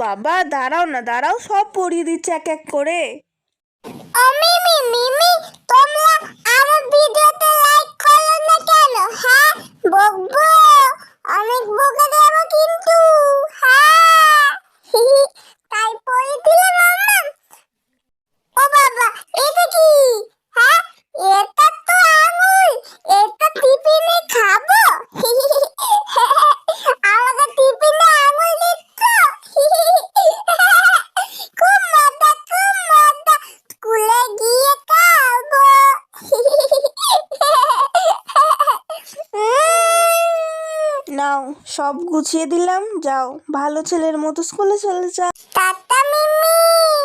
বাবা দাঁড়াও না, দাঁড়াও, সব পড়িয়ে দিচ্ছে এক এক করে। মিমি মিমি, তোমরা আমার ভিডিওতে লাইক করো না কেন? হ্যাঁ, বকবো, অনেক বকা দেবো কিন্তু। হ্যাঁ তাই পড়ে দিলাম মাম্মা। ও বাবা, এটা কি? হ্যাঁ, এটা তো আঙুর। এটা টিফিনে খাবো? আমাকে টিফিনে আঙুর দিচ্ছ? খুব মজা, খুব মজা। স্কুলে গিয়ে খাবো। নাও, সব গুছিয়ে দিলাম, যাও ভালো ছেলের মতো স্কুলে চলে যাও। টাটা মিমি।